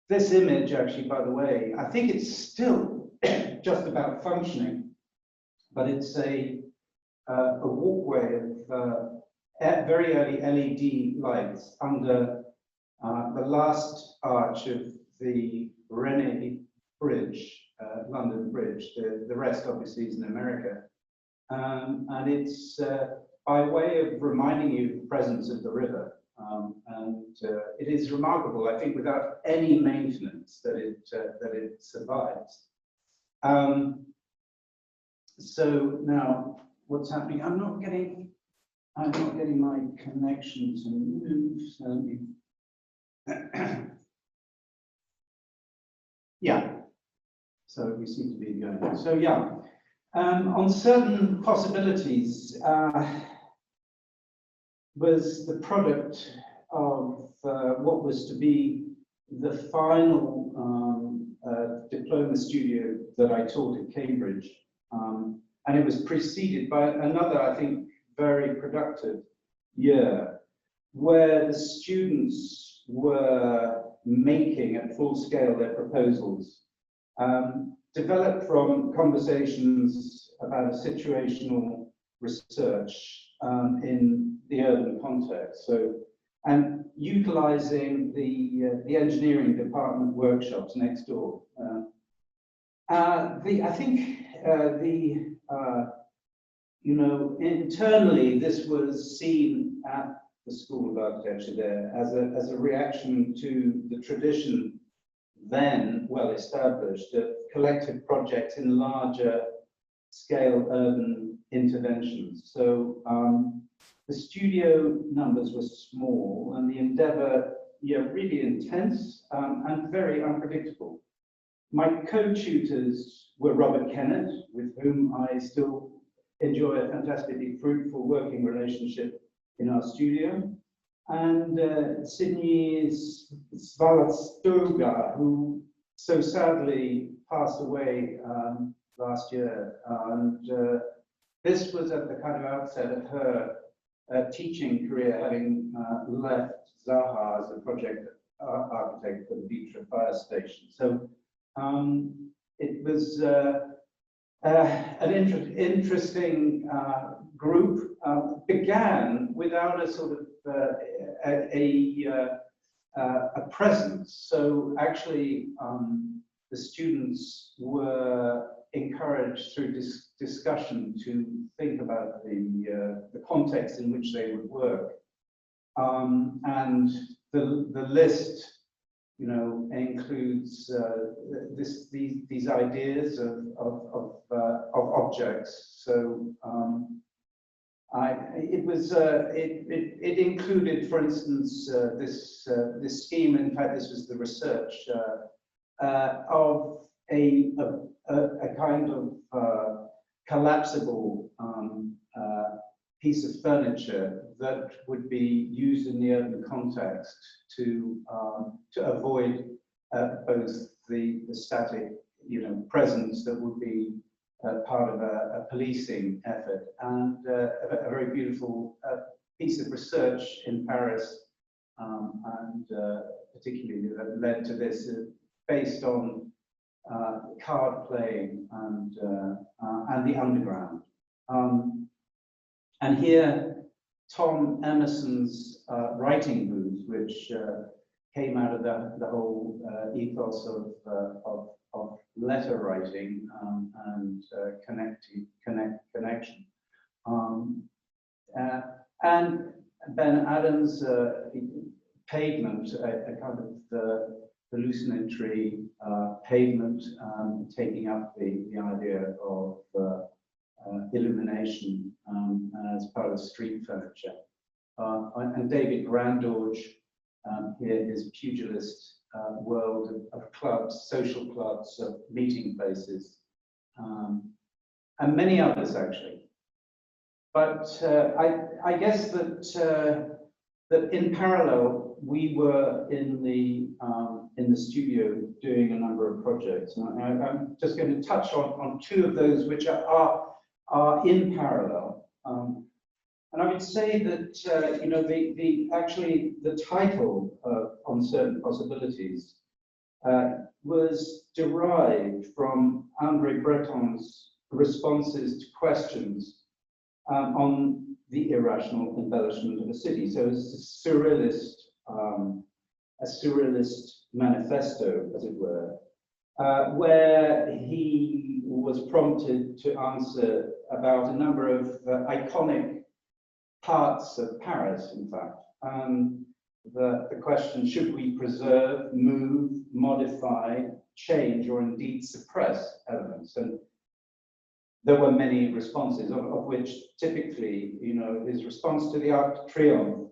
this image, actually, by the way, I think it's still just about functioning, but it's a walkway of very early LED lights under the last arch of the Rennes Bridge, London Bridge. The rest, obviously, is in America. And it's by way of reminding you of the presence of the river. It is remarkable, I think, without any maintenance that it survives. So now, what's happening? I'm not getting my connection to move. So yeah. So we seem to be going. So yeah, on certain possibilities was the product of what was to be the final diploma studio that I taught at Cambridge. And it was preceded by another, I think, very productive year where the students were making at full scale their proposals, developed from conversations about situational research in the urban context. So, and utilizing the engineering department workshops next door. I think you know, internally this was seen at the School of Architecture there as a reaction to the tradition then well established of collective projects in larger scale urban interventions. So the studio numbers were small and the endeavor, yeah, really intense and very unpredictable. My co-tutors were Robert Kennett, with whom I still enjoy a fantastically fruitful working relationship in our studio, and Sydney Svalastoga, who so sadly passed away last year. And this was at the kind of outset of her teaching career, having left Zaha as a project architect for the Vitra fire station. So it was an interesting group. Began without a sort of a presence. So actually, the students were encouraged through discussion to think about the context in which they would work, and the list, you know, includes these ideas of objects. So it included, for instance, this scheme. In fact, this was the research of a kind of collapsible piece of furniture that would be used in the urban context to avoid both the static, you know, presence that would be part of a policing effort, and a very beautiful piece of research in Paris, and particularly that led to this, based on card playing and the underground. And here, Tom Emerson's writing booth, which came out of the whole ethos of letter writing and connection. And Ben Adams' pavement, a kind of hallucinatory pavement, taking up the idea of illumination as part of street furniture. And David Grandorge, here his pugilist world of clubs, social clubs, meeting places, and many others actually. But I guess that in parallel we were in the studio doing a number of projects. And I'm just going to touch on two of those which are in parallel. And I would say that you know actually the title Uncertain Possibilities was derived from André Breton's responses to questions on the irrational embellishment of a city. So it's a surrealist manifesto, as it were, where he was prompted to answer about a number of iconic parts of Paris, in fact. The question, should we preserve, move, modify, change, or indeed suppress elements? And there were many responses, of which typically, you know, his response to the Arc de Triomphe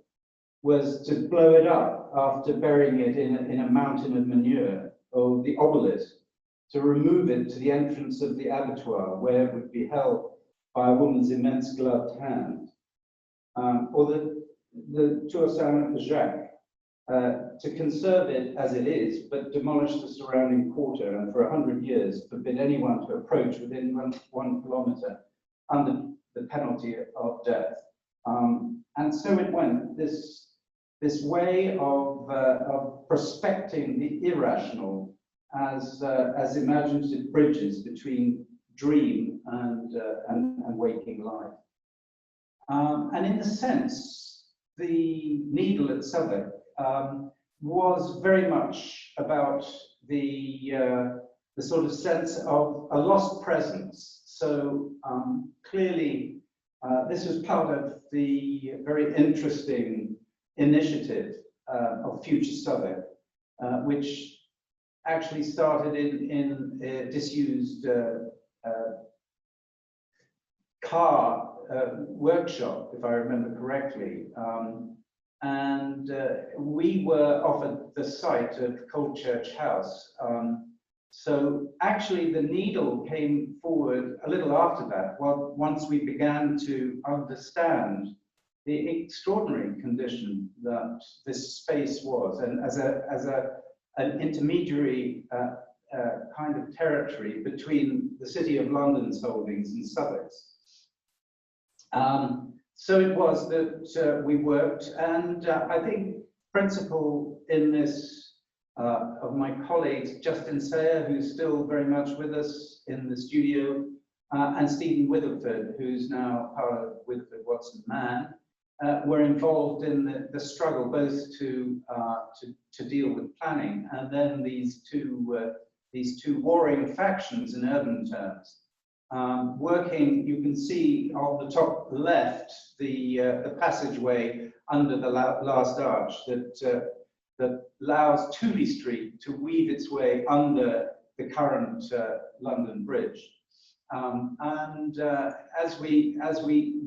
was to blow it up after burying it in a mountain of manure, or the obelisk, to remove it to the entrance of the abattoir, where it would be held by a woman's immense gloved hand. Or the Tour Saint-Jacques, to conserve it as it is, but demolish the surrounding quarter, and for 100 years forbid anyone to approach within 1 kilometer under the penalty of death. And so it went, this way of prospecting the irrational as imaginative bridges between dream and waking life. And in a sense, the Needle at Southwark was very much about the sort of sense of a lost presence. So clearly, this was part of the very interesting initiative of Future Southwark, which actually started in a disused car workshop, if I remember correctly. And we were offered the site of Coldchurch House. So actually the Needle came forward a little after that, well, once we began to understand the extraordinary condition that this space was, and as an intermediary kind of territory between the City of London's holdings and Southwark's. So it was that we worked, and I think principal in this of my colleagues, Justin Sayer, who's still very much with us in the studio, and Stephen Witherford, who's now part of Witherford Watson Mann, were involved in the struggle both to deal with planning, and then these two warring factions in urban terms. Working, you can see on the top left the passageway under the last arch that allows Tooley Street to weave its way under the current London Bridge. And as we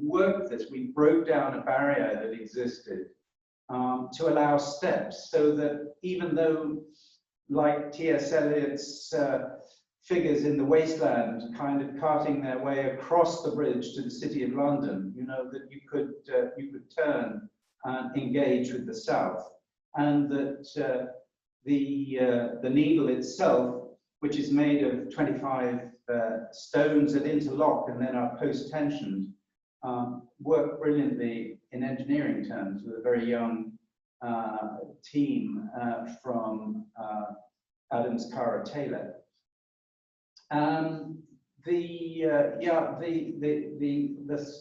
worked this, we broke down a barrier that existed to allow steps, so that even though, like T.S. Eliot's figures in the wasteland kind of carting their way across the bridge to the City of London, you know, that you could turn and engage with the south, and that the Needle itself, which is made of 25 stones that interlock and then are post-tensioned, work brilliantly in engineering terms with a very young team from Adams Cara Taylor. The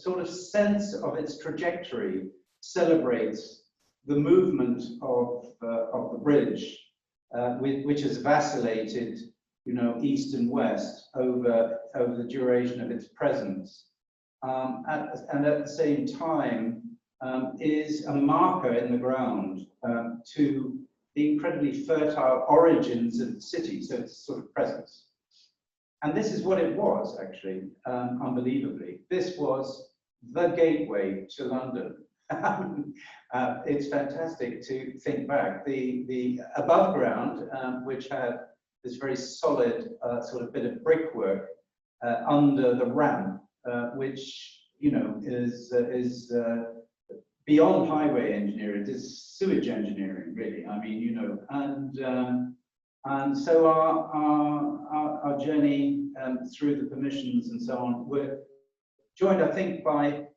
sort of sense of its trajectory celebrates the movement of the bridge, which has vacillated, you know, east and west over the duration of its presence, and at the same time is a marker in the ground to the incredibly fertile origins of the city, so it's sort of presence. And this is what it was, actually, unbelievably. This was the gateway to London. It's fantastic to think back. The above ground, which had this very solid sort of bit of brickwork under the ramp, which, you know, is beyond highway engineering. It is sewage engineering, really. I mean, you know, and so our journey through the permissions and so on were joined, I think, by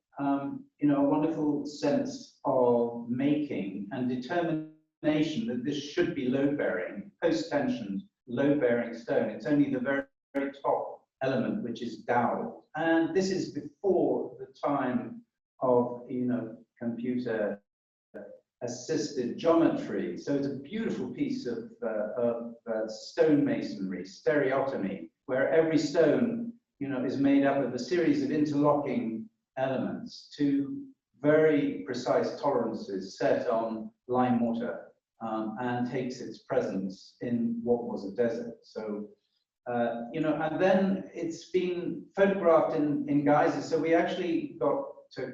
a wonderful sense of making and determination that this should be load-bearing, post-tensioned, load-bearing stone. It's only the very, very top element which is doweled. And this is before the time of, computer assisted geometry. So it's a beautiful piece of stone masonry, stereotomy, where every stone, is made up of a series of interlocking elements to very precise tolerances set on lime mortar, and takes its presence in what was a desert. So, and then it's been photographed in guises. So we actually got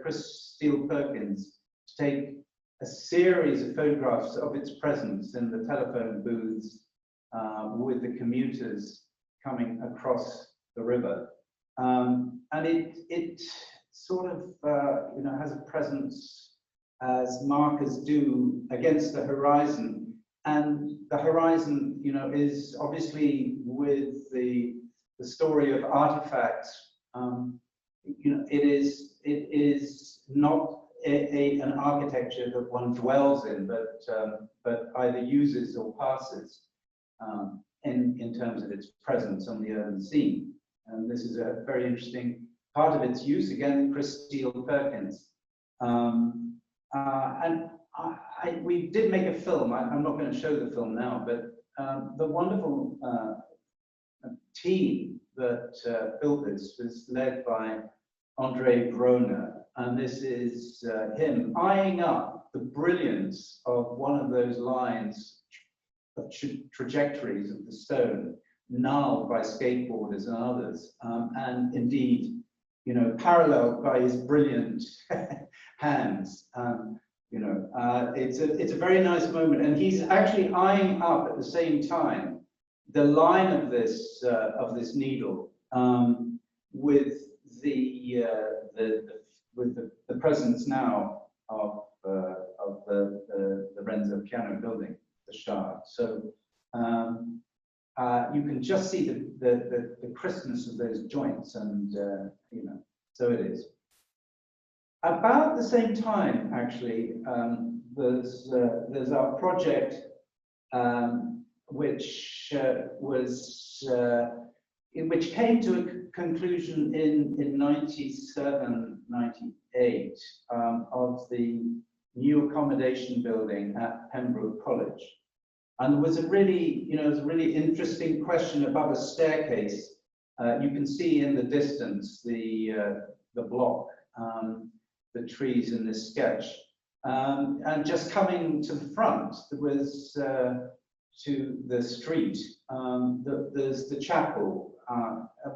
Chris Steele Perkins to take a series of photographs of its presence in the telephone booths with the commuters coming across the river. And it sort of, has a presence as markers do against the horizon. And the horizon, is obviously with the story of artifacts. It is not an architecture that one dwells in, but either uses or passes in terms of its presence on the urban scene. And this is a very interesting part of its use. Again, Chris Steele Perkins. We did make a film. I'm not going to show the film now, but the wonderful team that built this was led by Andre Broner. And this is him eyeing up the brilliance of one of those lines of trajectories of the stone, gnarled by skateboarders and others, and indeed, paralleled by his brilliant hands. It's a very nice moment, and he's actually eyeing up at the same time the line of this needle with the presence now of the Renzo piano building, the Shard. So you can just see the crispness of those joints, and so it is. About the same time, actually, there's our project, which came to a conclusion in 97, 98, of the new accommodation building at Pembroke College. And there was a really interesting question above a staircase. You can see in the distance the block, the trees in this sketch. And just coming to the front, there was to the street, there's the chapel,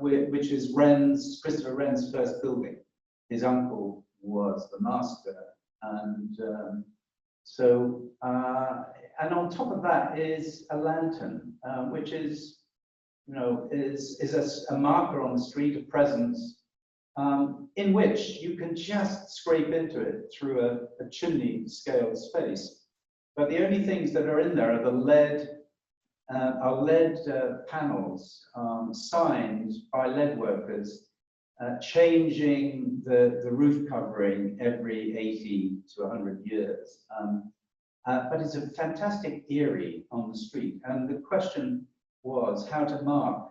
which is Christopher Wren's first building. His uncle was the master. And and on top of that is a lantern, which is, a marker on the street of presence, in which you can just scrape into it through a chimney scale space. But the only things that are in there are the LED panels, signed by LED workers, changing the roof covering every 80 to 100 years. But it's a fantastic eyrie on the street. And the question was how to mark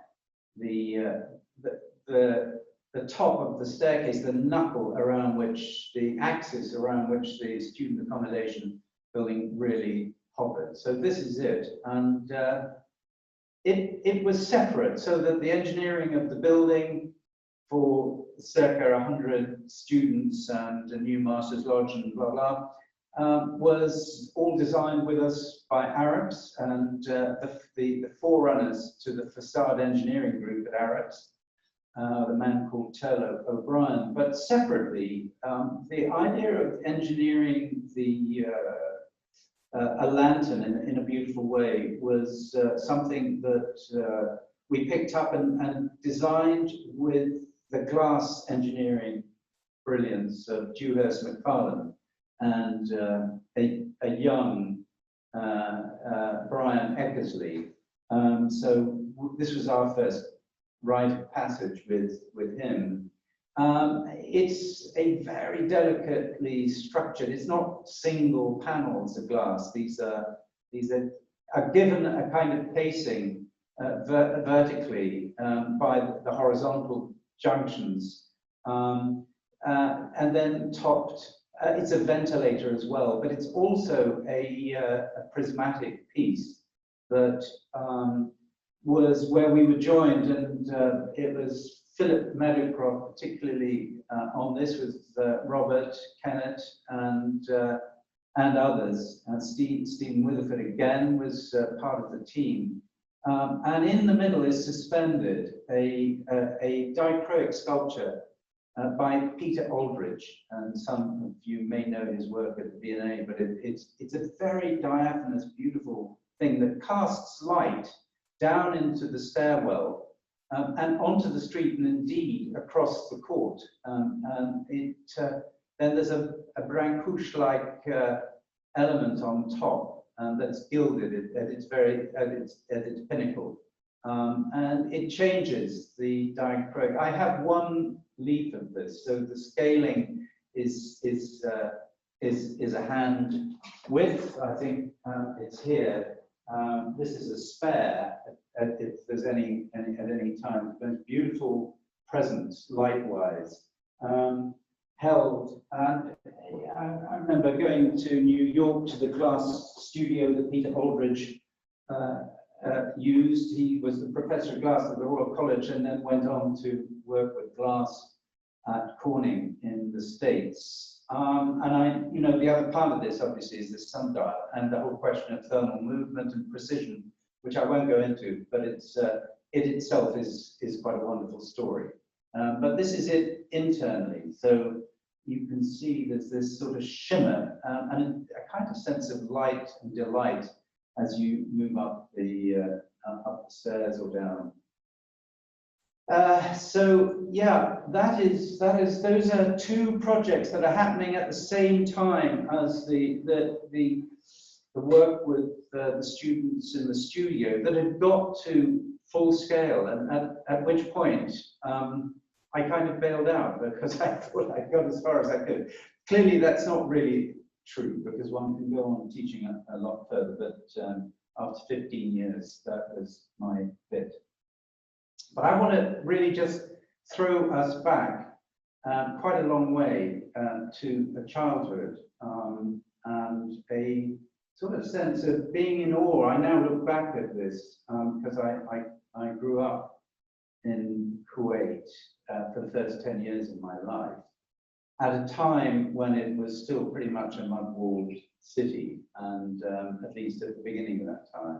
the top of the staircase, the knuckle around which, the axis around which the student accommodation building really hovered. So this is it. And it was separate, so that the engineering of the building for circa 100 students and a new master's lodge and blah, blah, was all designed with us by Arabs, and the forerunners to the facade engineering group at Arabs, the man called Turlo O'Brien. But separately, the idea of engineering a lantern in a beautiful way was something that we picked up and designed with the glass engineering brilliance of Dewhurst McFarlane and a young Brian Eckersley. So this was our first rite of passage with him. It's a very delicately structured. It's not single panels of glass. These are given a kind of pacing vertically by the horizontal junctions, and then topped. It's a ventilator as well, but it's also a prismatic piece that was where we were joined, and it was Philip Meadowcroft, particularly on this, with Robert, Kennett, and others. Stephen Witherford again was part of the team. And in the middle is suspended a dichroic sculpture by Peter Aldridge, and some of you may know his work at the V&A, but it's a very diaphanous, beautiful thing that casts light down into the stairwell and onto the street, and indeed across the court. And then there's a brancuche-like element on top that's gilded at its pinnacle, and it changes the dichroic. I have one leaf of this, so the scaling is a hand width. I think it's here. This is a spare if there's any at any time. But beautiful presence, likewise. Held. And I remember going to New York to the glass studio that Peter Aldridge used. He was the professor of glass at the Royal College, and then went on to work with glass at Corning in the States. And the other part of this obviously is the sundial and the whole question of thermal movement and precision, which I won't go into, but it itself is quite a wonderful story. But this is it internally, so you can see there's this sort of shimmer and a kind of sense of light and delight as you move up the stairs or down. So yeah, those are two projects that are happening at the same time as the work with the students in the studio that had got to full scale, and at which point I kind of bailed out because I thought I got as far as I could. Clearly that's not really true, because one can go on teaching a lot further, but after 15 years that was my bit. But I want to really just throw us back quite a long way to a childhood and a sort of sense of being in awe. I now look back at this because I grew up in Kuwait for the first 10 years of my life, at a time when it was still pretty much a mud-walled city, and at least at the beginning of that time.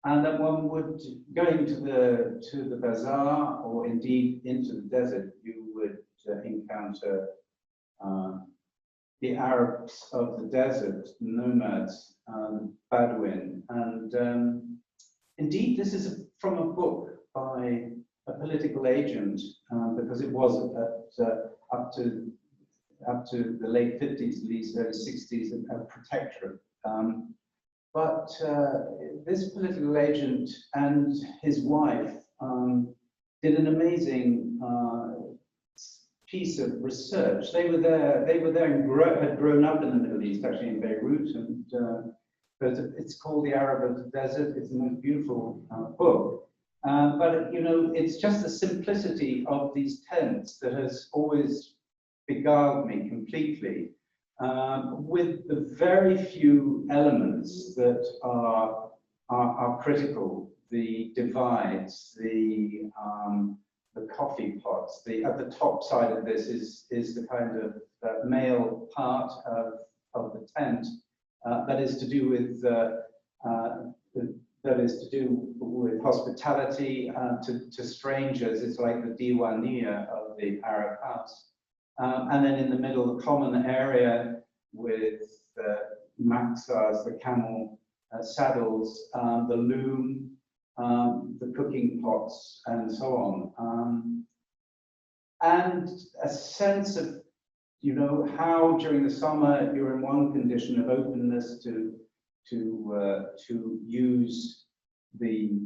And that one would, going to the bazaar, or indeed into the desert, you would encounter the Arabs of the desert, nomads, Bedouin. And indeed, this is from a book by a political agent, because it was up to the late 50s, at least early 60s, a protectorate. But this political agent and his wife did an amazing piece of research. They were there and had grown up in the Middle East, actually in Beirut, and but it's called The Arab of the Desert. It's the most beautiful book. But it's just the simplicity of these tents that has always beguiled me completely. With the very few elements that are critical, the divides, the coffee pots. At the top side of this is the kind of male part of the tent that is to do with hospitality to strangers. It's like the diwaniya of the Arab house. And then in the middle, the common area with maksas, the camel saddles, the loom, the cooking pots, and so on. And a sense of, how during the summer you're in one condition of openness to use the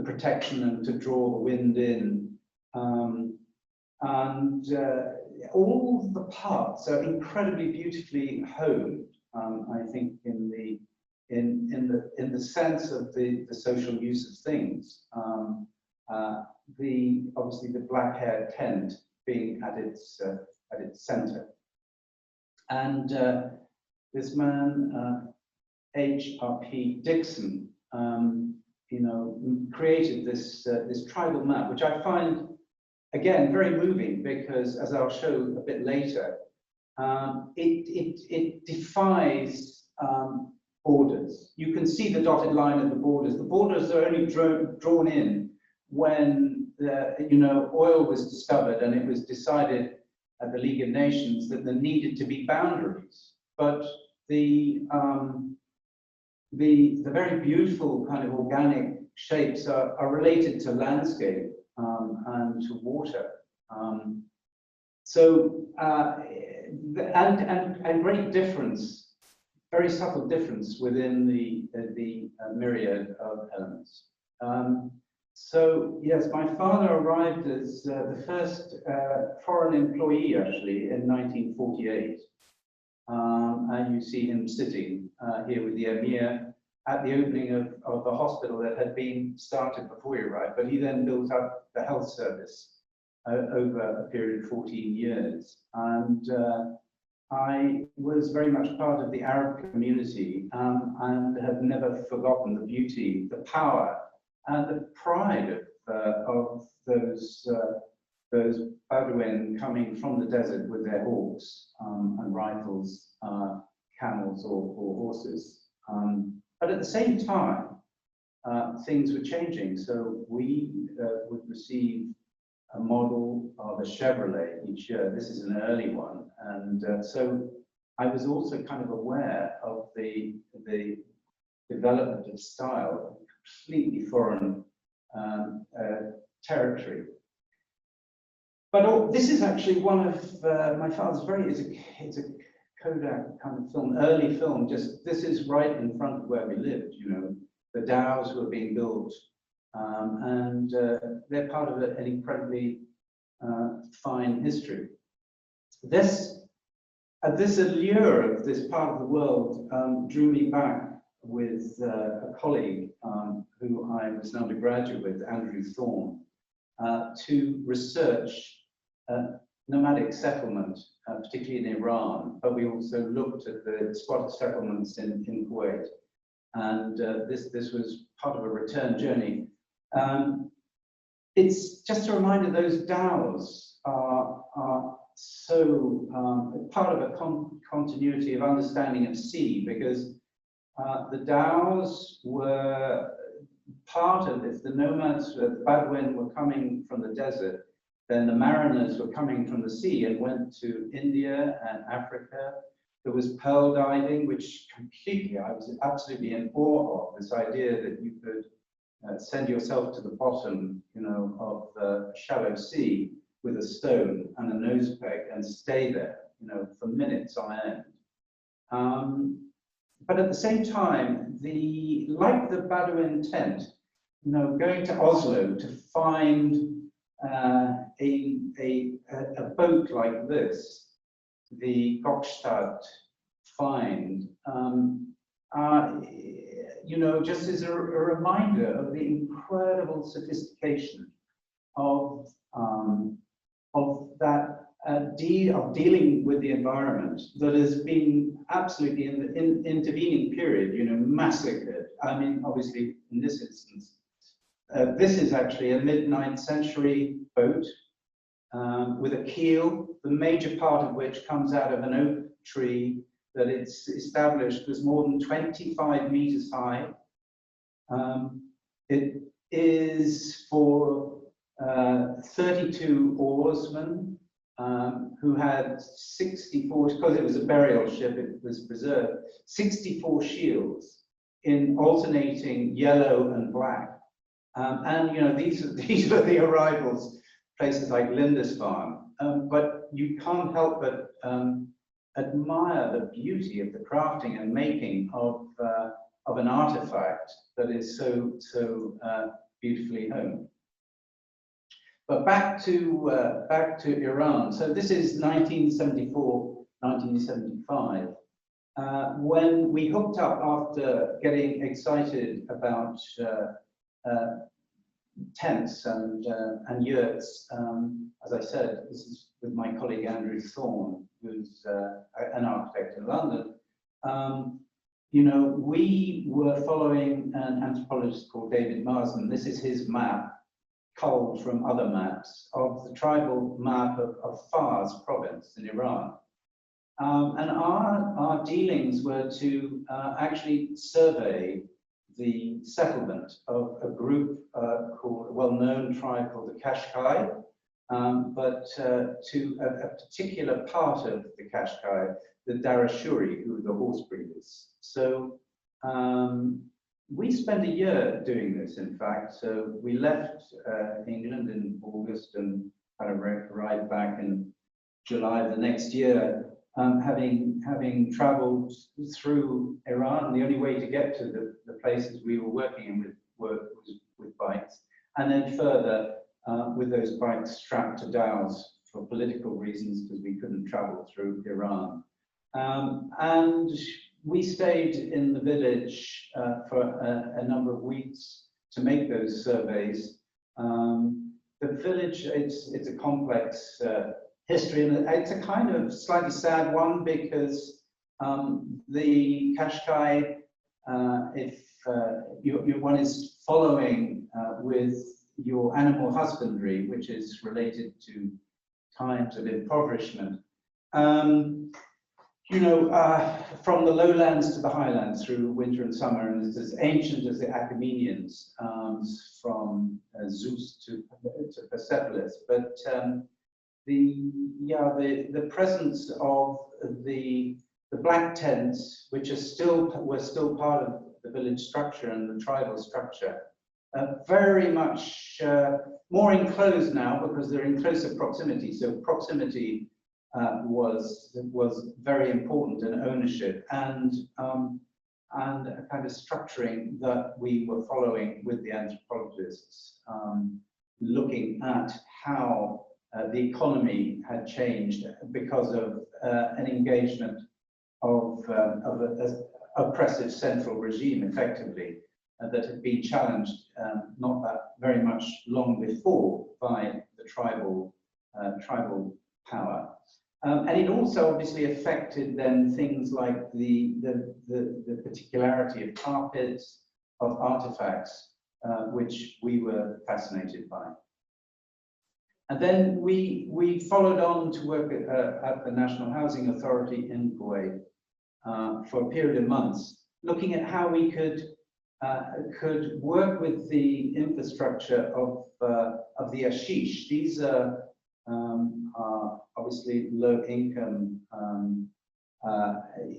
protection and to draw the wind in. And all the parts are incredibly beautifully honed. I think in the sense of the social use of things. Obviously the black-haired tent being at its center, and this man H.R.P. Dixon, created this tribal map, which I find again very moving, because as I'll show a bit later, it defies borders. You can see the dotted line of the borders. The borders are only drawn in when oil was discovered, and it was decided at the League of Nations that there needed to be boundaries. But the very beautiful kind of organic shapes are related to landscape and to water. And great difference, very subtle difference within the myriad of elements. So yes, my father arrived as the first foreign employee actually in 1948. And you see him sitting here with the Emir at the opening of the hospital that had been started before he arrived, but he then built up the health service over a period of 14 years. And I was very much part of the Arab community and have never forgotten the beauty, the power, and the pride of those Bedouin coming from the desert with their hawks and rifles, camels or horses. But at the same time, things were changing. So we would receive a model of a Chevrolet each year. This is an early one. And so I was also kind of aware of the development of style, completely foreign territory. But this is actually one of my father's it's a Kodak kind of film, early film. Just this is right in front of where we lived. The dhows were being built, and they're part of an incredibly fine history. This allure of this part of the world drew me back with a colleague who I was an undergraduate with, Andrew Thorne, to research nomadic settlement, particularly in Iran, but we also looked at the squatter settlements in Kuwait. And this was part of a return journey. It's just a reminder those dhows are so part of a continuity of understanding of sea, because the dhows were part of this. The nomads, the Bedouin, were coming from the desert. Then the mariners were coming from the sea and went to India and Africa. There was pearl diving, which I was absolutely in awe of, this idea that you could send yourself to the bottom, of the shallow sea with a stone and a nose peg and stay there, for minutes on end. But at the same time, like the Bedouin tent, going to Oslo to find a boat like this, the Gokstad find, just as a reminder of the incredible sophistication of that of dealing with the environment that has been absolutely in the intervening period, massacred. I mean, obviously, in this instance, this is actually a mid-9th century boat with a keel, the major part of which comes out of an oak tree that it's established was more than 25 meters high. It is for 32 oarsmen who had 64, because it was a burial ship, it was preserved, 64 shields in alternating yellow and black. These were the arrivals, places like Lindisfarne. But you can't help but admire the beauty of the crafting and making of an artifact that is so beautifully honed. But back to Iran. So this is 1974, 1975. When we hooked up after getting excited about tents and yurts, as I said, this is with my colleague Andrew Thorne, who's an architect in London. You know, we were following an anthropologist called David Marsden. This is his map, culled from other maps, of the tribal map of Fars province in Iran. And our dealings were to actually survey the settlement of a group called, a well-known tribe called the Qashqai, but to a particular part of the Qashqai, the Darashuri, who are the horse breeders. So we spent a year doing this, in fact. So we left England in August and kind of arrived back in July of the next year, having traveled through Iran. The only way to get to the places we were working in was with bikes, and then further with those bikes strapped to dhows for political reasons, because we couldn't travel through Iran. And we stayed in the village for a number of weeks to make those surveys. The village, it's a complex history, and it's a kind of slightly sad one, because the Qashqai, if one is following with your animal husbandry, which is related to times of impoverishment, you know, from the lowlands to the highlands through winter and summer, and it's as ancient as the Achaemenians, from Zeus to Persepolis. But the presence of the black tents, which were still part of the village structure and the tribal structure, very much more enclosed now, because they're in closer proximity. So proximity was very important, in ownership and a kind of structuring that we were following with the anthropologists, looking at how the economy had changed because of an engagement of an oppressive central regime, effectively, that had been challenged not that very much long before by the tribal power. And it also obviously affected then things like the particularity of carpets, of artifacts, which we were fascinated by. And then we followed on to work at the National Housing Authority in Kuwait for a period of months, looking at how we could work with the infrastructure of the Ashish. These are obviously low-income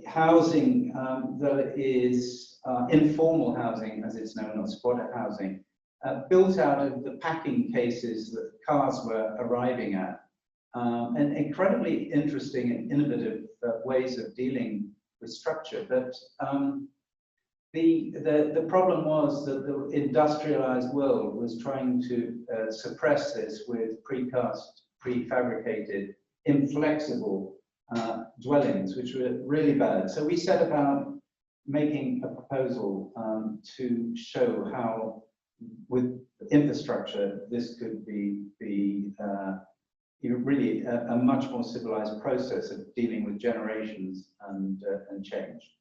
housing that is informal housing, as it's known, or squatter housing, built out of the packing cases that cars were arriving at, and incredibly interesting and innovative ways of dealing with structure. But the problem was that the industrialized world was trying to suppress this with precast, prefabricated, inflexible dwellings, which were really bad. So we set about making a proposal to show how, with infrastructure, this could be really a much more civilized process of dealing with generations and change.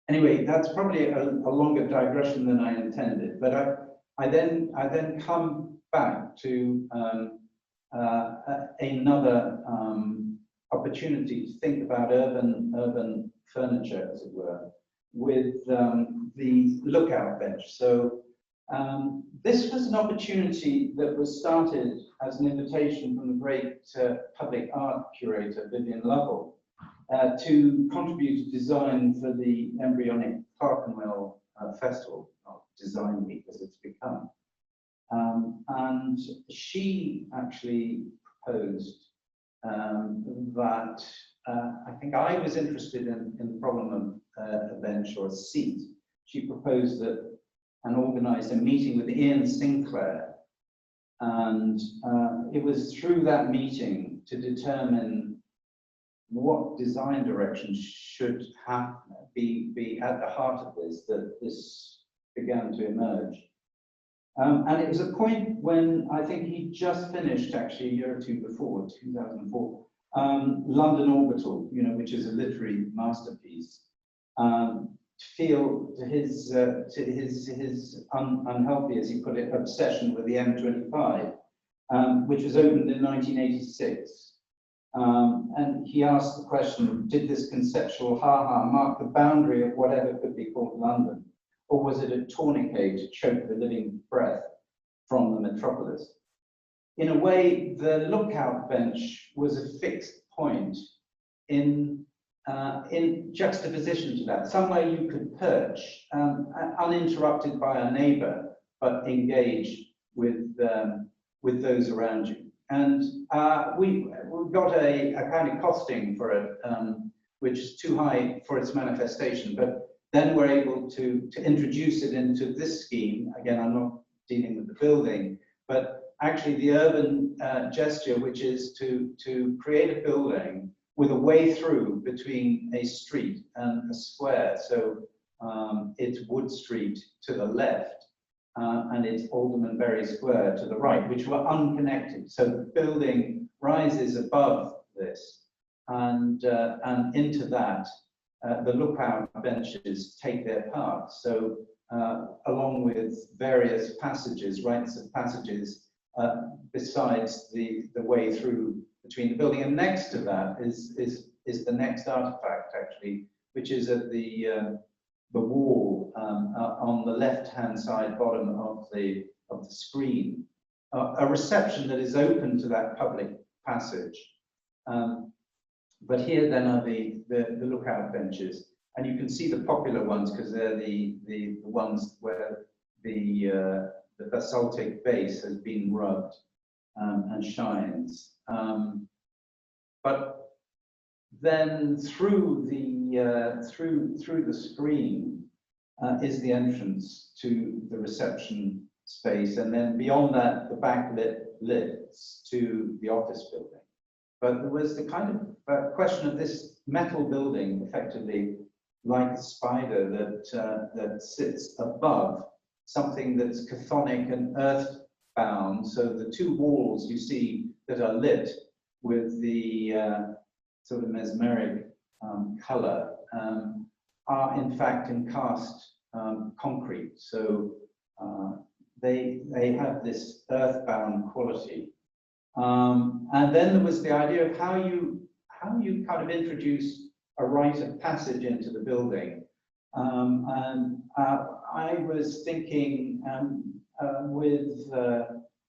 Anyway, that's probably a longer digression than I intended, but I then come back to another opportunity to think about urban furniture, as it were, with the lookout bench. So this was an opportunity that was started as an invitation from the great public art curator Vivian Lovell to contribute to design for the embryonic Clerkenwell Festival, or Design Week as it's become. And she actually proposed that I think I was interested in the problem of a bench or a seat. She proposed that and organised a meeting with Ian Sinclair, And it was through that meeting to determine what design direction should be at the heart of this, that this began to emerge. And it was a point when I think he just finished, actually, a year or two before, 2004, London Orbital, you know, which is a literary masterpiece. Feel to his unhealthy, as he put it, obsession with the M25, which was opened in 1986. And he asked the question, did this conceptual ha-ha mark the boundary of whatever could be called London? Or was it a tourniquet to choke the living breath from the metropolis? In a way, the lookout bench was a fixed point in juxtaposition to that, somewhere you could perch, uninterrupted by a neighbor, but engage with those around you. And we got a kind of costing for it, which is too high for its manifestation, but then we're able to introduce it into this scheme. Again, I'm not dealing with the building, but actually the urban gesture, which is to create a building with a way through between a street and a square. So it's Wood Street to the left, and it's Aldermanbury Square to the right, which were unconnected. So the building rises above this, and into that, the lookout benches take their part. So along with various passages, rites of passages, besides the way through between the building, and next to that is the next artifact, actually, which is at the wall on the left-hand side bottom of the screen, a reception that is open to that public passage. But here then are the lookout benches, and you can see the popular ones because they're the ones where the basaltic base has been rubbed and shines. But then through the screen is the entrance to the reception space, and then beyond that, the backlit lifts to the office building. But there was the kind of question of this metal building, effectively like a spider that sits above something that's chthonic and earthbound. So the two walls you see that are lit with the sort of mesmeric color are in fact in cast concrete. So they have this earthbound quality. And then there was the idea of how you kind of introduce a rite of passage into the building. And I was thinking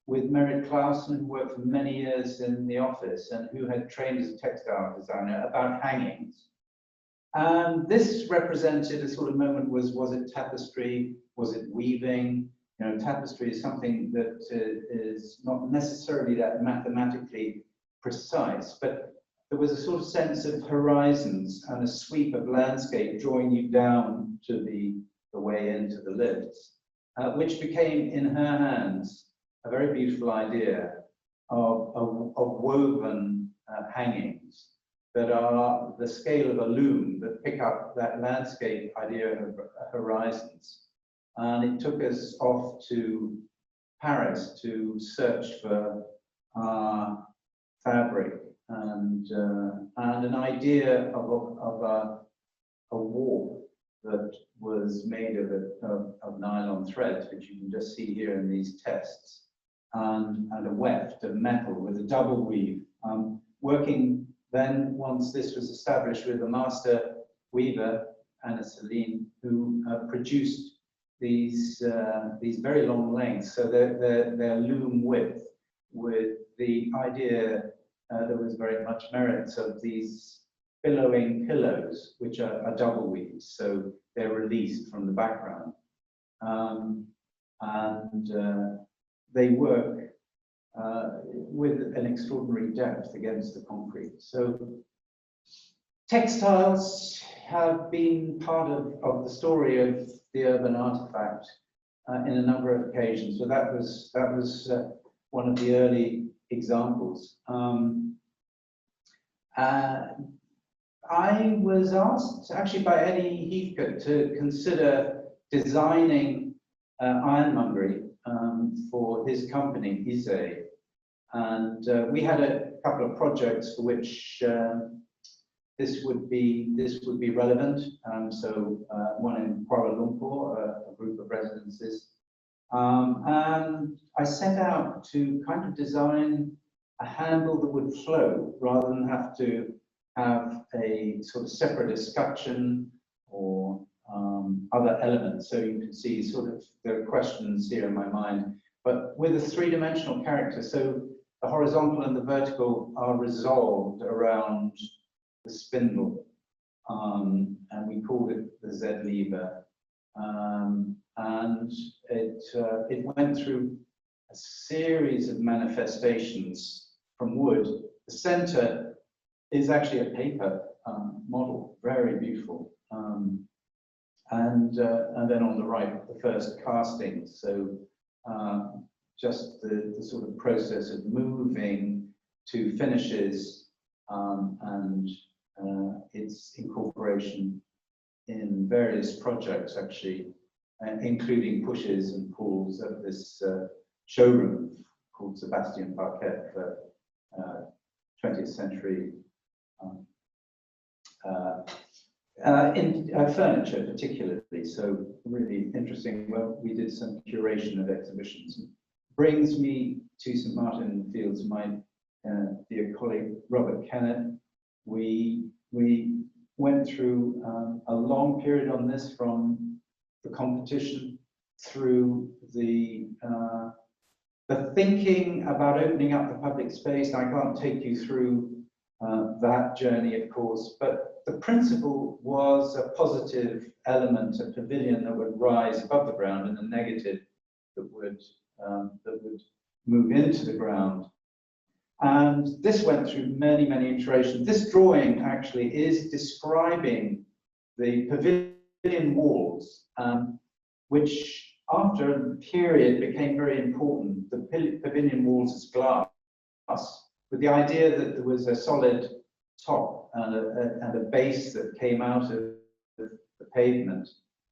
with Merit Clausen, who worked for many years in the office and who had trained as a textile designer, about hangings. And this represented a sort of moment, was it tapestry? Was it weaving? You know, tapestry is something that is not necessarily that mathematically precise, but there was a sort of sense of horizons and a sweep of landscape drawing you down to the way into the lifts, which became, in her hands, a very beautiful idea of woven hangings that are the scale of a loom that pick up that landscape idea of horizons. And it took us off to Paris to search for fabric and an idea of a warp that was made of nylon threads, which you can just see here in these tests, and a weft of metal with a double weave. Working then, once this was established, with a master weaver, Anna Celine, who produced these very long lengths, so their loom width, with the idea there was very much merits of these billowing pillows, which are double weaves, so they're released from the background, and they work with an extraordinary depth against the concrete. So textiles have been part of the story of the urban artifact in a number of occasions. So that was one of the early examples. I was asked actually by Eddie Heathcote to consider designing ironmongery for his company, Ise. And we had a couple of projects for which this would be relevant. So one in Kuala Lumpur, a group of residences. And I set out to kind of design a handle that would flow rather than have to have a sort of separate escutcheon or other elements. So you can see sort of there are questions here in my mind, but with a three-dimensional character. So the horizontal and the vertical are resolved around the spindle, and we called it the Z lever. And it went through a series of manifestations from wood. The center is actually a paper model, very beautiful. And then on the right, the first casting. So just the sort of process of moving to finishes and its incorporation in various projects, actually, including pushes and pulls of this showroom called Sebastian Parquet for 20th century in furniture particularly. So really interesting. Well, we did some curation of exhibitions. Brings me to St. Martin Fields, my dear colleague Robert Kennett. We went through a long period on this, from the competition through the thinking about opening up the public space. I can't take you through that journey, of course, but the principle was a positive element, a pavilion that would rise above the ground, and a negative that would move into the ground. And this went through many, many iterations. This drawing actually is describing the pavilion walls, which after a period became very important. The pavilion walls as glass, with the idea that there was a solid top and a base that came out of the pavement.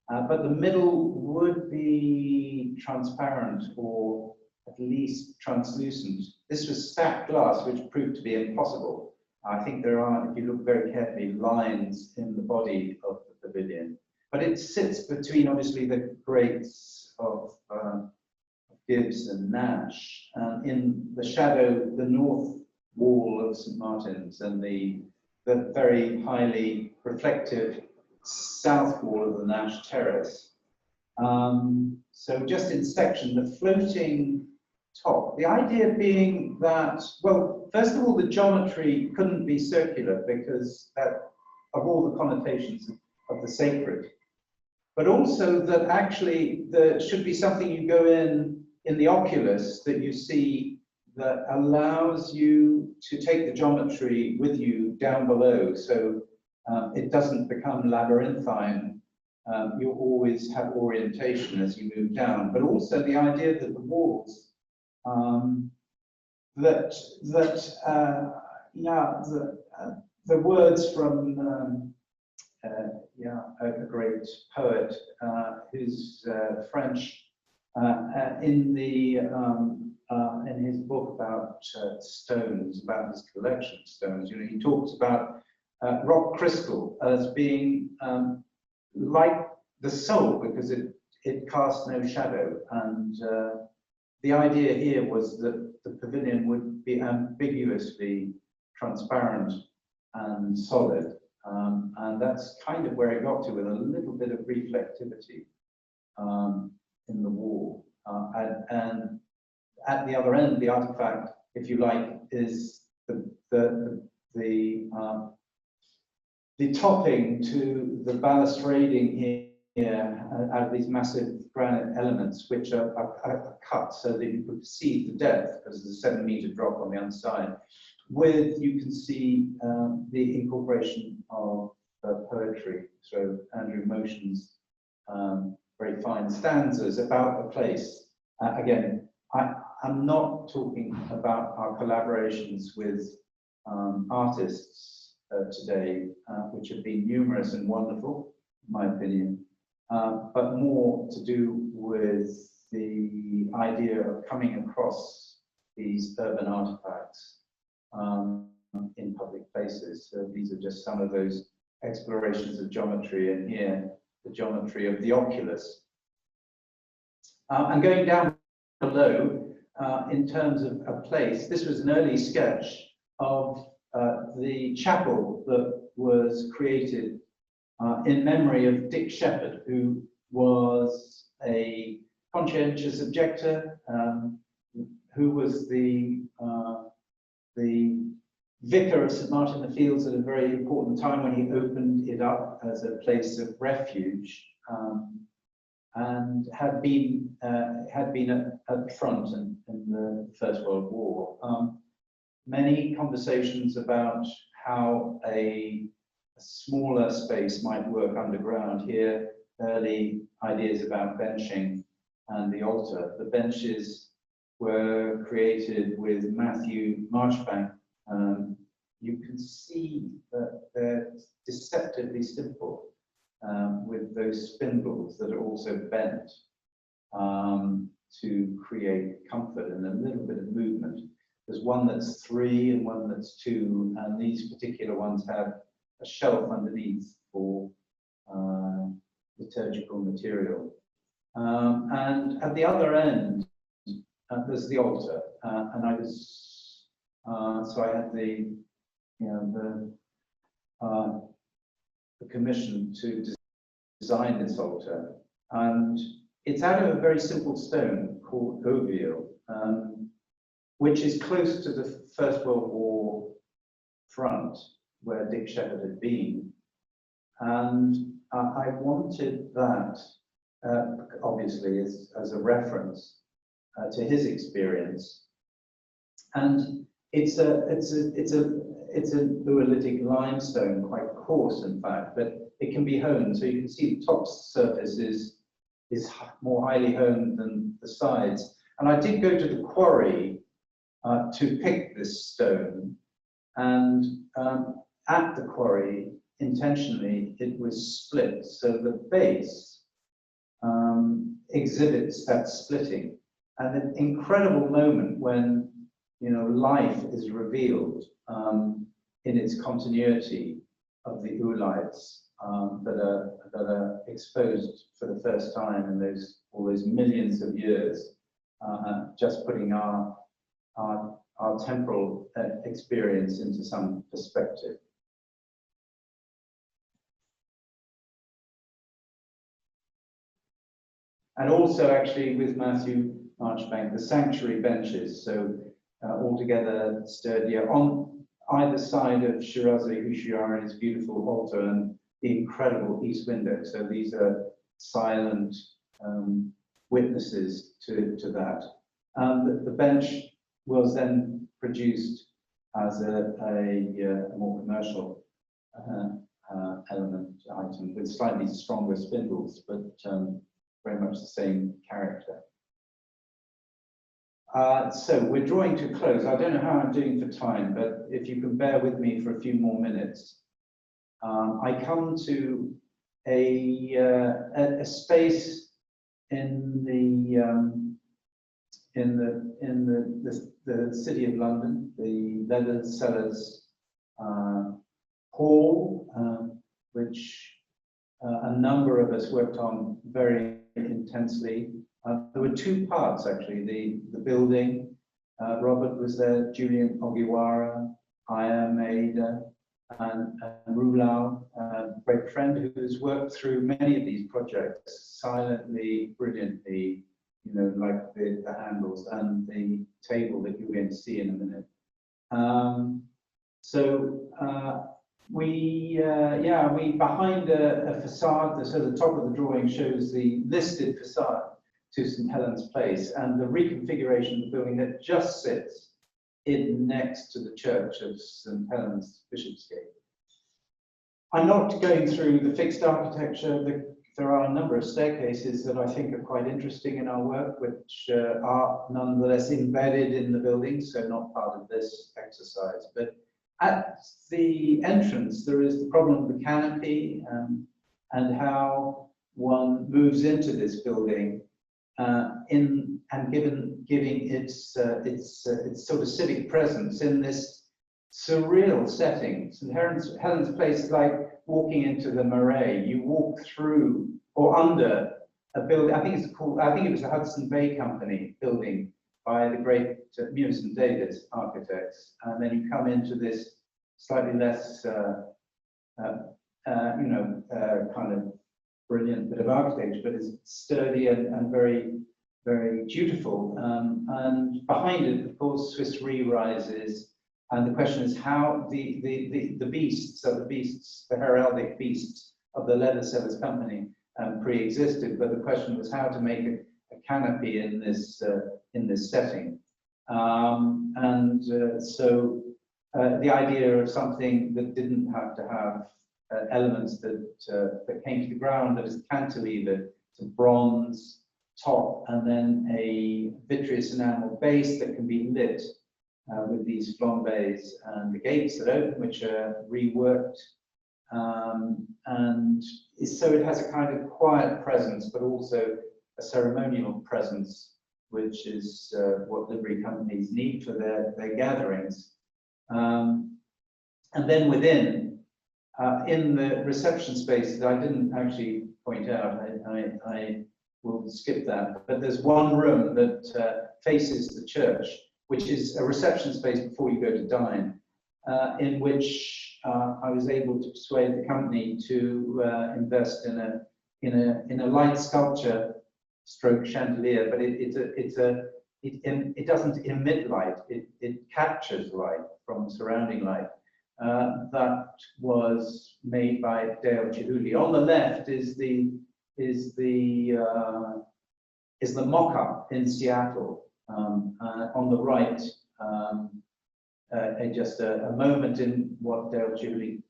But the middle would be transparent or at least translucent. This was stacked glass, which proved to be impossible. I think there are, if you look very carefully, lines in the body of the pavilion. But it sits between, obviously, the grates of Gibbs and Nash, in the shadow, the north wall of St. Martin's, and the very highly reflective south wall of the Nash Terrace. So just in section, the floating top. The idea being that, well, first of all, the geometry couldn't be circular because of all the connotations of the sacred, but also that actually there should be something you go in the oculus that you see that allows you to take the geometry with you down below, so it doesn't become labyrinthine. You always have orientation as you move down, but also the idea that the walls, the words from a great poet who's French, in his book about stones, about his collection of stones, he talks about rock crystal as being like the soul, because it casts no shadow. And the idea here was that the pavilion would be ambiguously transparent and solid. And that's kind of where it got to, with a little bit of reflectivity in the wall. And at the other end, the artifact, if you like, is the topping to the balustrading here out of these massive granite elements, which are cut so that you could perceive the depth, because there's a 7-meter drop on the underside. You can see the incorporation of poetry. So Andrew Motion's very fine stanzas about a place. Again, I'm not talking about our collaborations with artists today, which have been numerous and wonderful, in my opinion, but more to do with the idea of coming across these urban artifacts in public places. So these are just some of those explorations of geometry, and here the geometry of the oculus. And going down below, in terms of a place, this was an early sketch of the chapel that was created in memory of Dick Shepherd, who was a conscientious objector, who was the vicar of St. Martin-in-the-Fields at a very important time when he opened it up as a place of refuge, and had been at the front in the First World War. Many conversations about how a smaller space might work underground. Here, early ideas about benching and the altar. The benches were created with Matthew Marchbank. You can see that they're deceptively simple, with those spindles that are also bent to create comfort and a little bit of movement. There's one that's 3 and one that's 2, and these particular ones have a shelf underneath for liturgical material. And at the other end, there's the altar, and I was so I had the commission to design this altar, and it's out of a very simple stone called ovile, which is close to the First World War front where Dick Shepherd had been, and I wanted that obviously as a reference to his experience. And it's an oolitic limestone, quite coarse in fact, but it can be honed. So you can see the top surface is more highly honed than the sides. And I did go to the quarry to pick this stone, and at the quarry, intentionally, it was split. So the base exhibits that splitting, and an incredible moment when life is revealed in its continuity of the oolites that are exposed for the first time in all those millions of years, just putting our temporal experience into some perspective. And also, actually, with Matthew Marchbank, the sanctuary benches, so altogether sturdier on either side of Shirazi Hushiari's beautiful altar and the incredible east window. So these are silent witnesses to that. The bench was then produced as a more commercial element item with slightly stronger spindles, but very much the same character. So we're drawing to close. I don't know how I'm doing for time, but if you can bear with me for a few more minutes. I come to a space in the City of London, the Leather Sellers Hall, which a number of us worked on very intensely. There were 2 parts actually, the building. Robert was there, Julian Ogiwara, Aya Maeda, and Rulau, a great friend who's worked through many of these projects silently, brilliantly, like the handles and the table that you're going to see in a minute. We behind a facade, so the top of the drawing shows the listed facade to St. Helens Place, and the reconfiguration of the building that just sits in next to the church of St. Helens Bishopsgate. I'm not going through the fixed architecture. there are a number of staircases that I think are quite interesting in our work, which are nonetheless embedded in the building, so not part of this exercise. But at the entrance, there is the problem of the canopy and how one moves into this building giving its sort of civic presence in this surreal setting. St. Helen's Place is like walking into the Marais. You walk through or under a building. I think it was the Hudson Bay Company building by the great Mewis and Davis architects, and then you come into this slightly less, kind of brilliant bit of architecture, but it's sturdy and very, very dutiful. And behind it, of course, Swiss Re rises. And the question is how the beasts, the heraldic beasts of the leather sellers company pre-existed, but the question was how to make a canopy in this setting. So the idea of something that didn't have to have elements that came to the ground, that is cantilevered to bronze top, and then a vitreous enamel base that can be lit with these flambés and the gates that open, which are reworked. And so it has a kind of quiet presence, but also a ceremonial presence, which is what livery companies need for their gatherings. And then within, in the reception space that I didn't actually point out, I will skip that, but there's one room that faces the church, which is a reception space before you go to dine, in which I was able to persuade the company to invest in a light sculpture stroke chandelier, but it doesn't emit light, it captures light from surrounding light. That was made by Dale Chihuly. On the left is the mock-up in Seattle. On the right, just a moment in what Dale Chihuly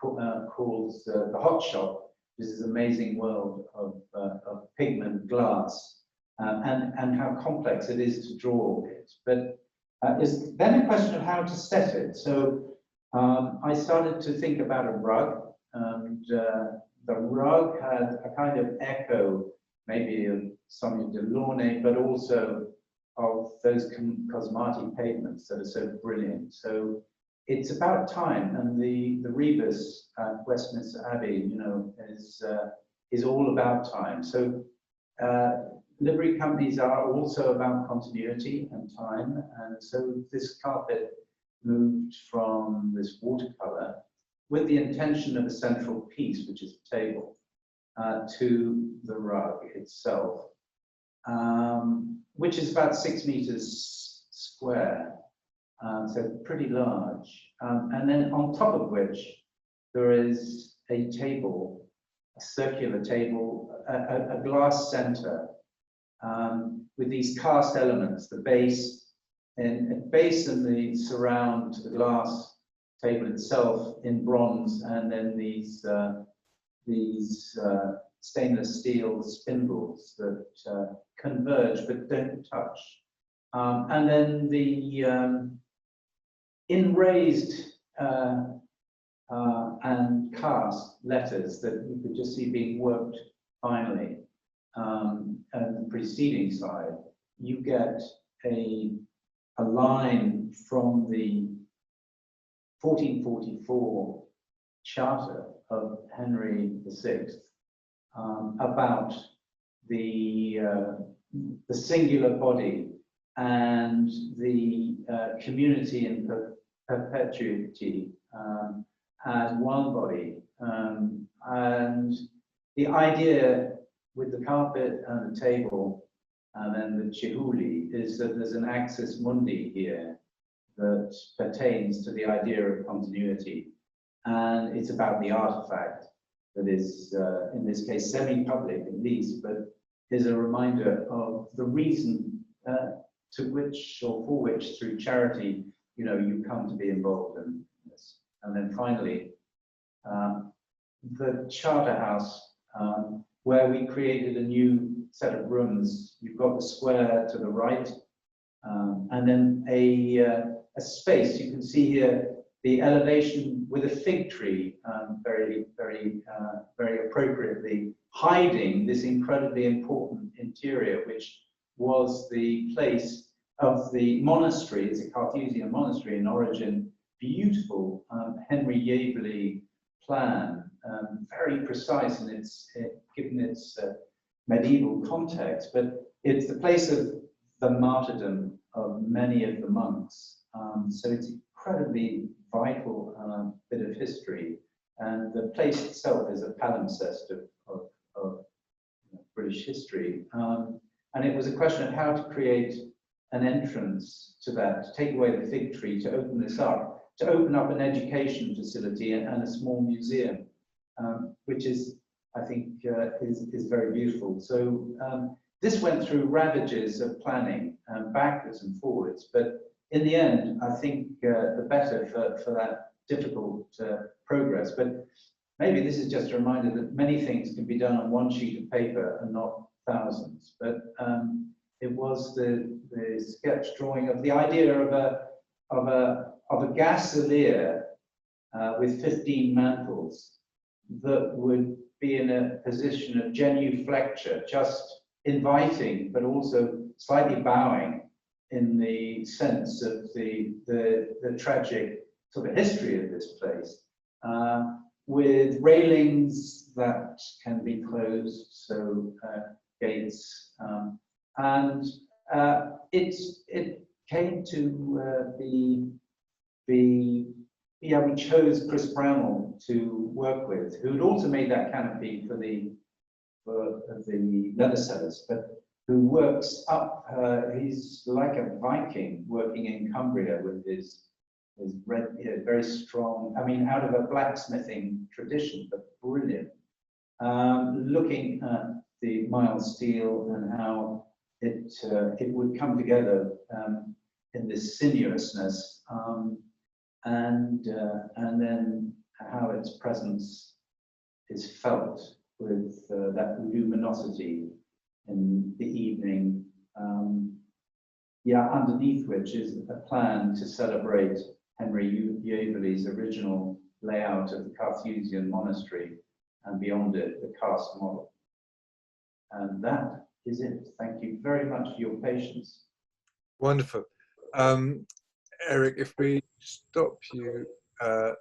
calls the Hotshot. This is an amazing world of pigment glass and how complex it is to draw it. But it's then a question of how to set it. So I started to think about a rug, and the rug had a kind of echo, maybe of Sonia Delaunay, but also of those Cosmati pavements that are so brilliant. So it's about time, and the rebus at Westminster Abbey, is all about time. So livery companies are also about continuity and time, and so this carpet moved from this watercolor with the intention of a central piece, which is a table, to the rug itself, which is about 6 meters square, so pretty large. And then on top of which there is a table, a circular table, a glass center, with these cast elements, the base and the surround to the glass table itself in bronze, and then these stainless steel spindles that converge but don't touch. And then the in-raised and cast letters that you could just see being worked finely. And the preceding slide, you get a line from the 1444 charter of Henry VI about the singular body and the community in perpetuity as one body, and the idea with the carpet and the table and then the Chihuly is that there's an axis mundi here that pertains to the idea of continuity, and it's about the artifact that is, in this case, semi-public at least, but is a reminder of the reason to which or for which, through charity, you come to be involved in this. And then finally, the Charter House where we created a new set of rooms. You've got the square to the right, and then a space. You can see here the elevation with a fig tree, very appropriately hiding this incredibly important interior, which was the place of the monastery. It's a Carthusian monastery in origin. Beautiful Henry Yaverley plan, very precise in its given its medieval context, but it's the place of the martyrdom of many of the monks. So it's incredibly vital bit of history, and the place itself is a palimpsest of British history. And it was a question of how to create an entrance to that, to take away the fig tree, to open this up, to open up an education facility and a small museum, which is, I think, is very beautiful. So this went through ravages of planning, backwards and forwards, but in the end, I think the better for that difficult progress. But maybe this is just a reminder that many things can be done on one sheet of paper and not thousands. But it was the sketch drawing of the idea of a gasolier with 15 mantles that would be in a position of genuflecture, just inviting, but also slightly bowing in the sense of the tragic sort of history of this place, with railings that can be closed, so gates, and it came to we chose Chris Brownell to work with, who had also made that canopy for the leather sellers, but who works up, he's like a Viking working in Cumbria with his red, very strong, I mean, out of a blacksmithing tradition, but brilliant. Looking at the mild steel and how it would come together in this sinuousness, and then how its presence is felt with that luminosity in the evening, underneath which is a plan to celebrate Henry Yaverley's original layout of the Carthusian monastery, and beyond it, the cast model. And that is it. Thank you very much for your patience. Wonderful. Eric, if we stop you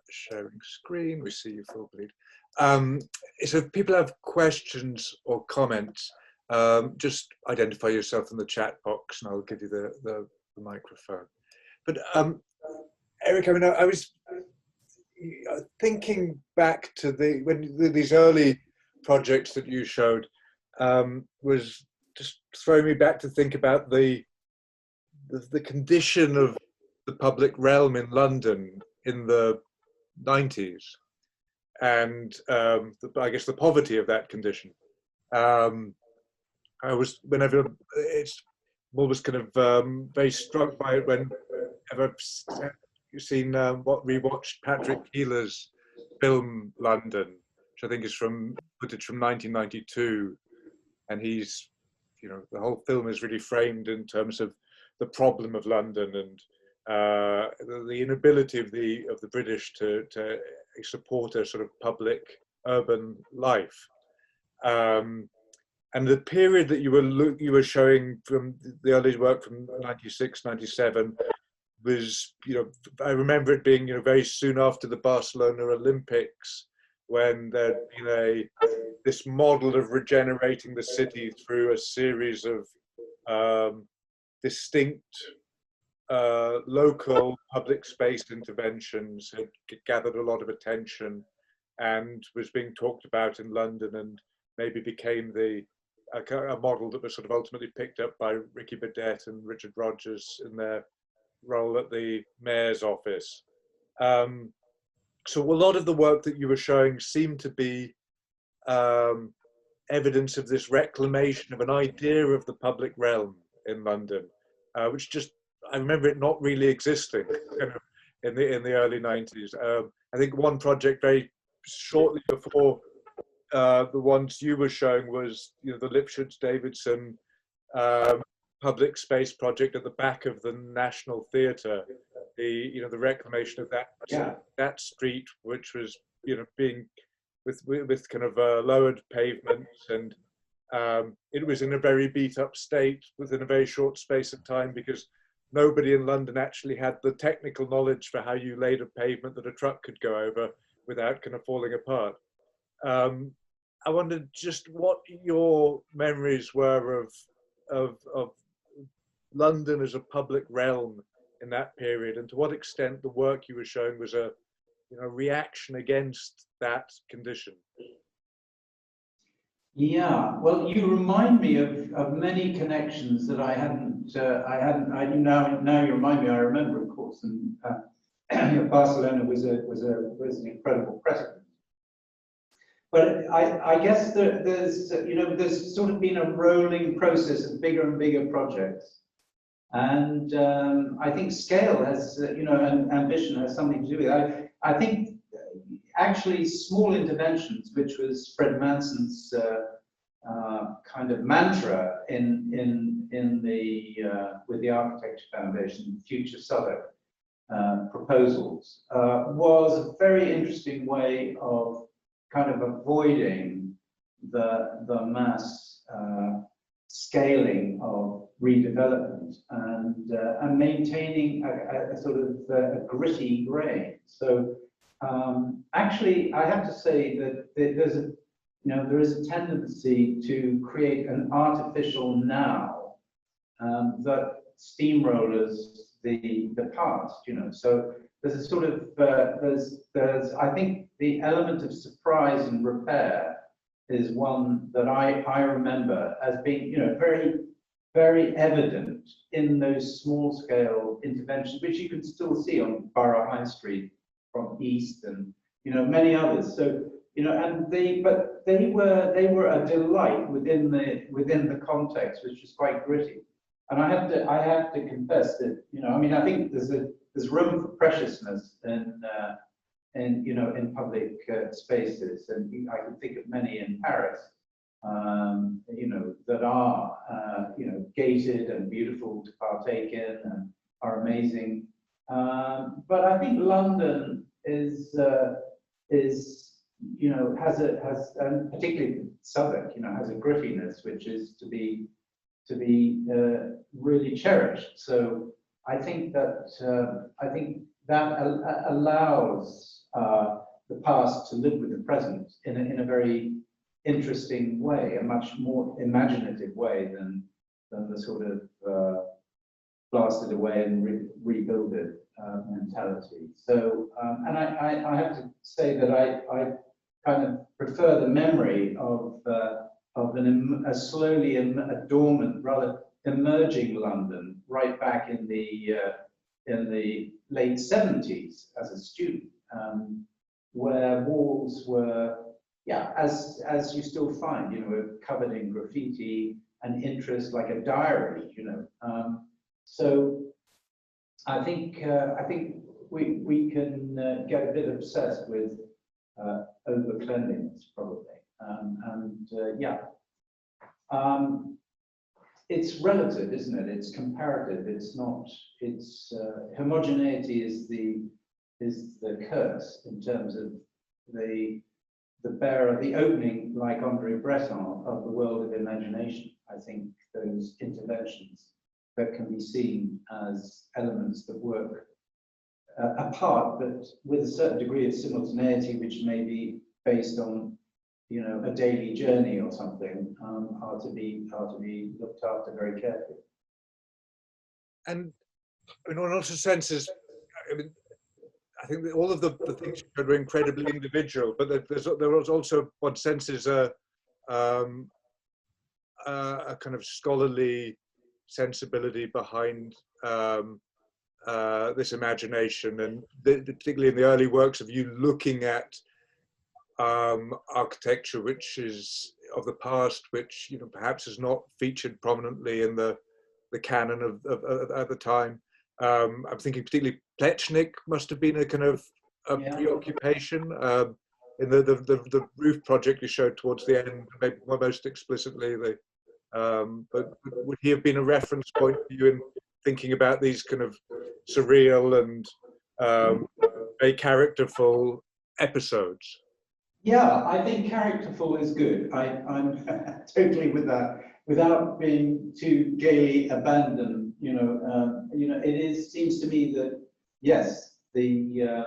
sharing screen, we see you full bleed. So if people have questions or comments, just identify yourself in the chat box and I'll give you the microphone. But Eric, I mean, I was thinking back to these early projects that you showed, was just throwing me back to think about the condition of the public realm in London in the 90s, and I guess the poverty of that condition. I was, whenever it's always kind of very struck by it whenever you've seen rewatched Patrick Keeler's film London, which I think is footage from 1992, and he's, the whole film is really framed in terms of the problem of London and the inability of the British to support a sort of public urban life. And the period that you were showing from the early work from 96, 97 was, I remember it being, very soon after the Barcelona Olympics, when there'd been this model of regenerating the city through a series of distinct local public space interventions had gathered a lot of attention and was being talked about in London, and maybe became a model that was sort of ultimately picked up by Ricky Burdett and Richard Rogers in their role at the mayor's office. So a lot of the work that you were showing seemed to be evidence of this reclamation of an idea of the public realm in London, which just, I remember it not really existing in the early 90s. I think one project very shortly before the ones you were showing was, the Lipschutz-Davidson public space project at the back of the National Theatre, the reclamation of that street, which was being with kind of lowered pavements, and it was in a very beat up state within a very short space of time, because nobody in London actually had the technical knowledge for how you laid a pavement that a truck could go over without kind of falling apart. I wondered just what your memories were of London as a public realm in that period, and to what extent the work you were showing was a reaction against that condition. Yeah, well, you remind me of many connections that I hadn't. Now you remind me. I remember, of course, and Barcelona was an incredible precedent. But I guess there's sort of been a rolling process of bigger and bigger projects, and I think scale has and ambition has something to do with it. I think actually small interventions, which was Fred Manson's kind of mantra with the Architecture Foundation Future Southwark proposals, was a very interesting way of kind of avoiding the mass scaling of redevelopment and maintaining a sort of a gritty grain. So actually, I have to say that there is a tendency to create an artificial now that steamrollers the past. So there's a sort of there's I think the element of surprise and repair is one that I remember as being very, very evident in those small scale interventions, which you can still see on Borough High Street from East and many others. So and they were a delight within the context, which was quite gritty. And I have to confess that I think there's room for preciousness in public spaces, and I can think of many in Paris, that are gated and beautiful to partake in and are amazing. But I think London is has and particularly Southwark has a grittiness which is to be really cherished. So I think that allows the past to live with the present in a very interesting way, a much more imaginative way than the sort of blasted away and rebuild it mentality. So and I have to say that I kind of prefer the memory of a slowly a dormant, rather emerging London right back in the late 70s as a student, where walls were, as you still find, covered in graffiti and interest, like a diary, So I think we can get a bit obsessed with over cleanliness, probably, it's relative, isn't it? It's comparative. It's not. It's homogeneity is the curse in terms of the bearer, the opening, like Andre Breton, of the world of imagination. I think those interventions that can be seen as elements that work apart, but with a certain degree of simultaneity, which may be based on a daily journey or something, are to be looked after very carefully. And in all senses, I think that all of the things you said were incredibly individual, but there was also what senses a kind of scholarly sensibility behind this imagination, and particularly in the early works of you looking at architecture which is of the past, which perhaps has not featured prominently in the canon of at the time. I'm thinking particularly Plechnik must have been a kind of preoccupation. in the roof project you showed towards the end, maybe most explicitly. But would he have been a reference point for you in thinking about these kind of surreal and very characterful episodes? Yeah, I think characterful is good. I'm totally with that, without being too gaily abandoned. Seems to me that yes, the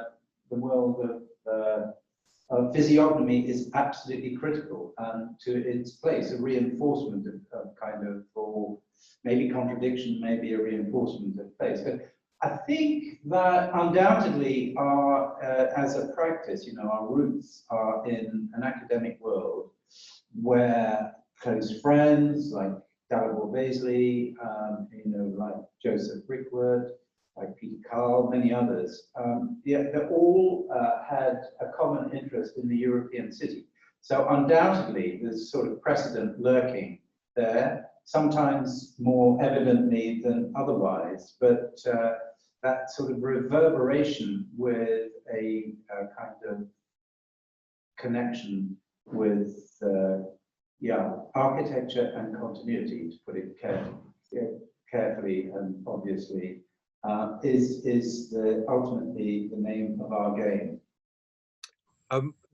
world of physiognomy is absolutely critical, and to its place, a reinforcement of kind of, or maybe contradiction, maybe a reinforcement of place. But I think that undoubtedly as a practice, our roots are in an academic world where close friends like Dalibor Beasley, like Joseph Brickwood, like Peter Carl, many others, they all had a common interest in the European city. So undoubtedly, there's sort of precedent lurking there, sometimes more evidently than otherwise, but that sort of reverberation with a kind of connection with architecture and continuity, to put it carefully and obviously, is ultimately the name of our game.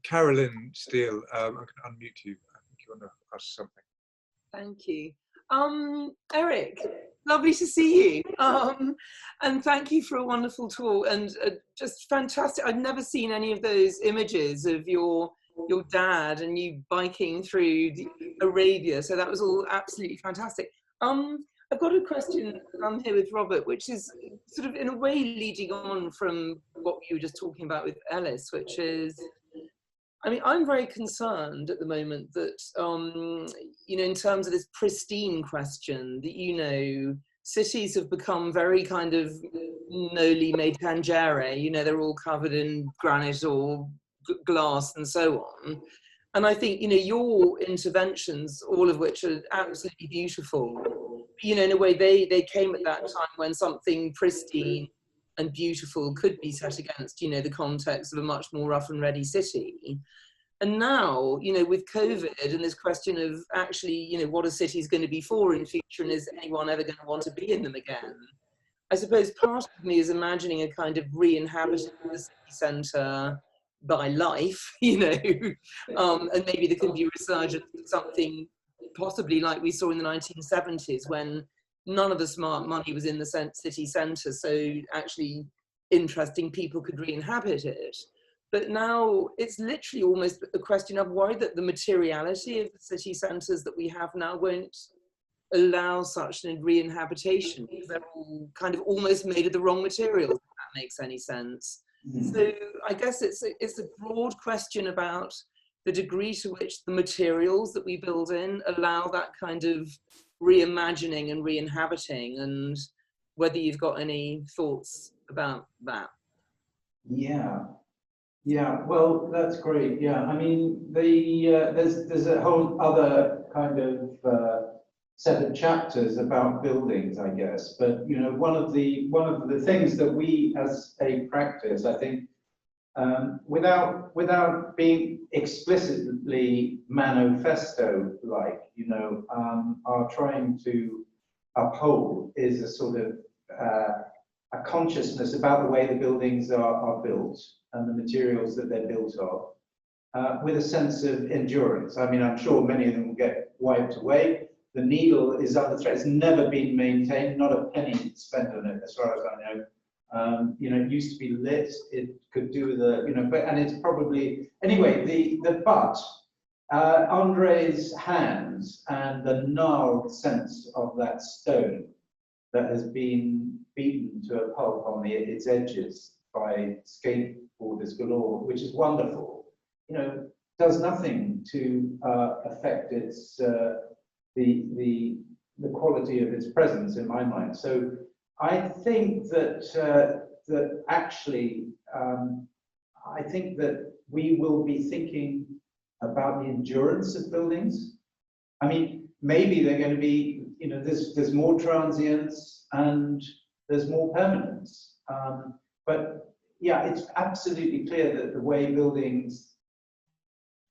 Carolyn Steele, I'm going to unmute you. I think you want to ask something. Thank you. Eric, lovely to see you. And thank you for a wonderful talk, and just fantastic. I've never seen any of those images of your dad and you biking through Arabia, so that was all absolutely fantastic. I've got a question here with Robert, which is sort of in a way leading on from what you were just talking about with Ellis, which is, I mean, I'm very concerned at the moment that, in terms of this pristine question, that, cities have become very kind of noli me tangere, they're all covered in granite or glass and so on. And I think, your interventions, all of which are absolutely beautiful, in a way they came at that time when something pristine and beautiful could be set against, the context of a much more rough and ready city. And now, with COVID and this question of actually, what a city is going to be for in future, and is anyone ever going to want to be in them again? I suppose part of me is imagining a kind of re-inhabiting the city centre by life, and maybe there could be a resurgence of something possibly like we saw in the 1970s when none of the smart money was in the city centre, so actually interesting people could re-inhabit it. But now it's literally almost a question of worry that the materiality of the city centres that we have now won't allow such a re-inhabitation, because they're all kind of almost made of the wrong materials, if that makes any sense. Mm. So I guess it's a broad question about the degree to which the materials that we build in allow that kind of reimagining and re-inhabiting, and whether you've got any thoughts about that. Yeah, well, that's great. Yeah, I mean, there's a whole other kind of set of chapters about buildings, I guess. But one of the things that we, as a practice, I think, without being explicitly manifesto-like, are trying to uphold is a sort of a consciousness about the way the buildings are built and the materials that they're built of, with a sense of endurance. I mean, I'm sure many of them will get wiped away. The needle is under threat. It's never been maintained, not a penny spent on it, as far as I know. It used to be lit. It could do and it's probably, anyway, Andre's hands and the gnarled sense of that stone that has been beaten to a pulp on its edges by skateboarders galore, which is wonderful, does nothing to affect its the quality of its presence in my mind. So I think that actually I think that we will be thinking about the endurance of buildings. I mean, maybe they're going to be, there's more transience and there's more permanence. But yeah, it's absolutely clear that the way buildings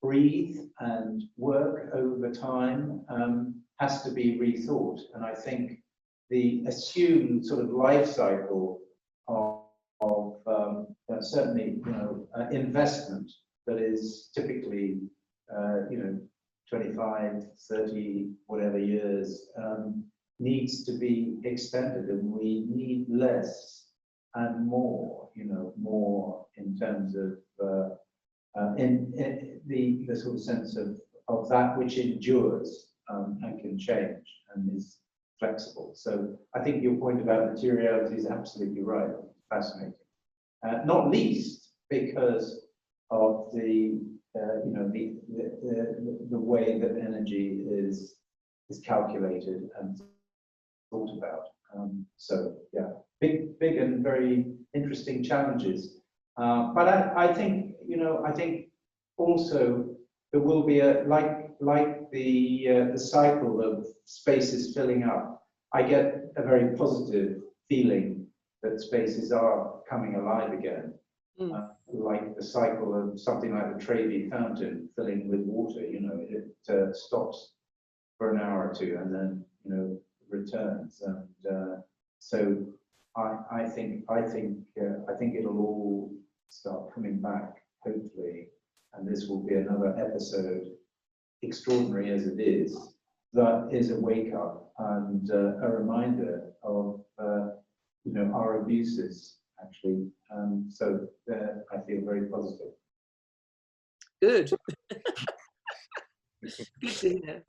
breathe and work over time has to be rethought. And I think the assumed sort of life cycle of certainly, investment that is typically, 25, 30, whatever years, needs to be extended, and we need less and more, more in terms of in the sort of sense of that which endures and can change and is flexible. So I think your point about materiality is absolutely right. Fascinating. Not least because of the way that energy is calculated and thought about. So yeah, big and very interesting challenges. But I think I think also there will be like the cycle of spaces filling up. I get a very positive feeling that spaces are coming alive again. Like the cycle of something like the Trevi fountain filling with water, it stops for an hour or two and then returns, and so I think it'll all start coming back, hopefully, and this will be another episode, extraordinary as it is, that is a wake up and a reminder of our abuses, actually. So I feel very positive. Good. Good to hear.